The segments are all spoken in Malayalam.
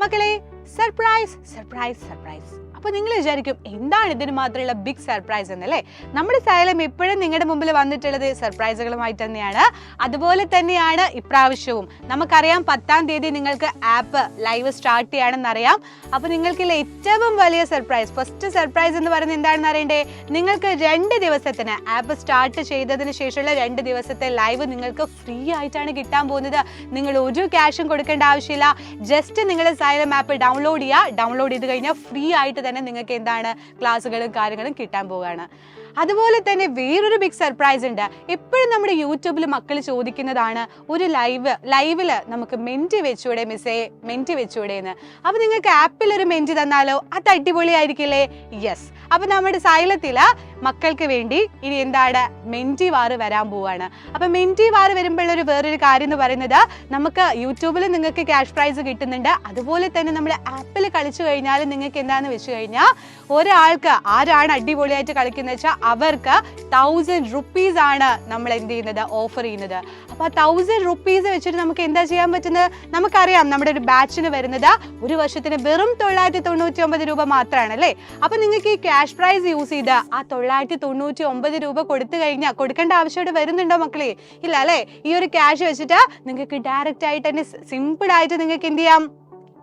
മക്കളെ, സർപ്രൈസ് സർപ്രൈസ് സർപ്രൈസ്. അപ്പൊ നിങ്ങൾ വിചാരിക്കും എന്താണ് ഇതിന് മാത്രമുള്ള ബിഗ് സർപ്രൈസ് എന്നല്ലേ? നമ്മുടെ Xylem എപ്പോഴും നിങ്ങളുടെ മുമ്പിൽ വന്നിട്ടുള്ളത് സർപ്രൈസുകളുമായി തന്നെയാണ്. അതുപോലെ തന്നെയാണ് ഇപ്രാവശ്യവും. നമുക്കറിയാം 10-ാം തീയതി നിങ്ങൾക്ക് ആപ്പ് ലൈവ് സ്റ്റാർട്ട് ചെയ്യാണെന്ന് അറിയാം. അപ്പൊ നിങ്ങൾക്കുള്ള ഏറ്റവും വലിയ സർപ്രൈസ്, ഫസ്റ്റ് സർപ്രൈസ് എന്ന് പറയുന്നത് എന്താണെന്ന് അറിയണ്ടേ? നിങ്ങൾക്ക് 2 ദിവസത്തിന് ആപ്പ് സ്റ്റാർട്ട് ചെയ്തതിന് ശേഷമുള്ള 2 ദിവസത്തെ ലൈവ് നിങ്ങൾക്ക് ഫ്രീ ആയിട്ടാണ് കിട്ടാൻ പോകുന്നത്. നിങ്ങൾ ഒരു ക്യാഷും കൊടുക്കേണ്ട ആവശ്യമില്ല. ജസ്റ്റ് നിങ്ങൾ Xylem ആപ്പ് ഡൗൺലോഡ് ചെയ്യുക. ഡൗൺലോഡ് ചെയ്ത് കഴിഞ്ഞാൽ ഫ്രീ ആയിട്ട് തന്നെ നിങ്ങൾക്ക് എന്താണ് ക്ലാസ്സുകളും കാര്യങ്ങളും കിട്ടാൻ പോവുകയാണ്. അതുപോലെ തന്നെ വേറൊരു ബിഗ് സർപ്രൈസ് ഉണ്ട്. എപ്പോഴും നമ്മുടെ യൂട്യൂബിൽ മക്കൾ ചോദിക്കുന്നതാണ്, ഒരു ലൈവില് നമുക്ക് മെന്റി വെച്ചൂടെ മിസ്സേ, മെന്റി വെച്ചൂടെ എന്ന്. അപ്പൊ നിങ്ങൾക്ക് ആപ്പിൽ ഒരു മെന്റി തന്നാലോ? അത് അടിപൊളിയായിരിക്കില്ലേ? യെസ്. അപ്പൊ നമ്മുടെ Xylemത്തില് മക്കൾക്ക് വേണ്ടി ഇനി എന്താണ് മെന്റി വാർ വരാൻ പോവാണ്. അപ്പൊ മെന്റി വാർ വരുമ്പോഴൊരു വേറൊരു കാര്യം എന്ന് പറയുന്നത്, നമുക്ക് യൂട്യൂബിൽ നിങ്ങൾക്ക് ക്യാഷ് പ്രൈസ് കിട്ടുന്നുണ്ട്. അതുപോലെ തന്നെ നമ്മുടെ ആപ്പിൽ കളിച്ചു കഴിഞ്ഞാൽ നിങ്ങൾക്ക് എന്താന്ന് വെച്ച് കഴിഞ്ഞാൽ ഒരാൾക്ക് ആരാണ് അടിപൊളിയായിട്ട് കളിക്കുന്നത് വെച്ചാൽ അവർക്ക് 1000 rupees ആണ് നമ്മൾ എന്ത് ചെയ്യുന്നത്, ഓഫർ ചെയ്യുന്നത്. അപ്പൊ 1000 rupees വെച്ചിട്ട് നമുക്ക് എന്താ ചെയ്യാൻ പറ്റുന്നത്? നമുക്കറിയാം നമ്മുടെ ഒരു ബാച്ചിന് വരുന്നത് ഒരു വർഷത്തിന് വെറും 999 രൂപ മാത്രമാണ് അല്ലേ? അപ്പൊ നിങ്ങൾക്ക് ഈ ക്യാഷ് പ്രൈസ് യൂസ് ചെയ്ത് ആ 999 രൂപ കൊടുക്കേണ്ട ആവശ്യമായിട്ട് വരുന്നുണ്ടോ മക്കളെ? ഇല്ല അല്ലേ? ഈ ഒരു ക്യാഷ് വെച്ചിട്ട് നിങ്ങൾക്ക് ഡയറക്റ്റ് ആയിട്ട് തന്നെ സിമ്പിൾ ആയിട്ട് നിങ്ങൾക്ക് എന്ത് ചെയ്യാം,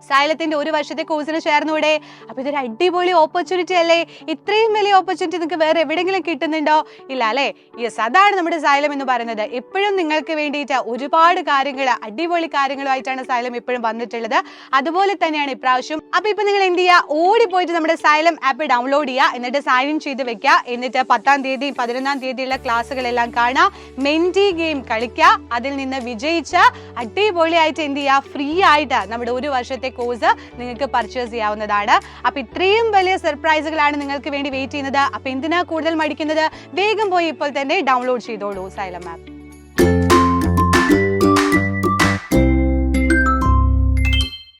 Xylemത്തിന്റെ ഒരു വർഷത്തെ കോഴ്സിന് ചേർന്നൂടെ? അപ്പൊ ഇതൊരു അടിപൊളി ഓപ്പർച്യൂണിറ്റി അല്ലേ? ഇത്രയും വലിയ ഓപ്പർച്യൂണിറ്റി നിങ്ങൾക്ക് വേറെ എവിടെയെങ്കിലും കിട്ടുന്നുണ്ടോ? ഇല്ല അല്ലേ? യെസ്, അതാണ് നമ്മുടെ Xylem എന്ന് പറയുന്നത്. എപ്പോഴും നിങ്ങൾക്ക് വേണ്ടിയിട്ട് ഒരുപാട് കാര്യങ്ങൾ, അടിപൊളി കാര്യങ്ങളുമായിട്ടാണ് Xylem എപ്പോഴും വന്നിട്ടുള്ളത്. അതുപോലെ തന്നെയാണ് ഇപ്രാവശ്യം. അപ്പൊ ഇപ്പൊ നിങ്ങൾ എന്ത് ചെയ്യുക, ഓടിപ്പോയിട്ട് നമ്മുടെ Xylem ആപ്പ് ഡൗൺലോഡ് ചെയ്യുക, എന്നിട്ട് സൈൻ ഇൻ ചെയ്ത് വെക്കുക. എന്നിട്ട് 10-ാം തീയതി 11-ാം തീയതിയുള്ള ക്ലാസ്സുകളെല്ലാം കാണാം, മെന്റി ഗെയിം കളിക്കുക. അതിൽ നിന്ന് വിജയിച്ച അടിപൊളിയായിട്ട് എന്ത് ചെയ്യുക, ഫ്രീ ആയിട്ട് നമ്മുടെ ഒരു വർഷത്തെ കോഴ്സ് നിങ്ങൾക്ക് പർച്ചേസ് ചെയ്യാവുന്നതാണ്. അപ്പൊ ഇത്രയും വലിയ സർപ്രൈസുകളാണ് നിങ്ങൾക്ക് വേണ്ടി വെയിറ്റ് ചെയ്യുന്നത്. അപ്പൊ എന്തിനാ കൂടുതൽ മടിക്കുന്നത്? വേഗം പോയി ഇപ്പോൾ തന്നെ ഡൗൺലോഡ് ചെയ്തോളൂ Xylem ആപ്പ്.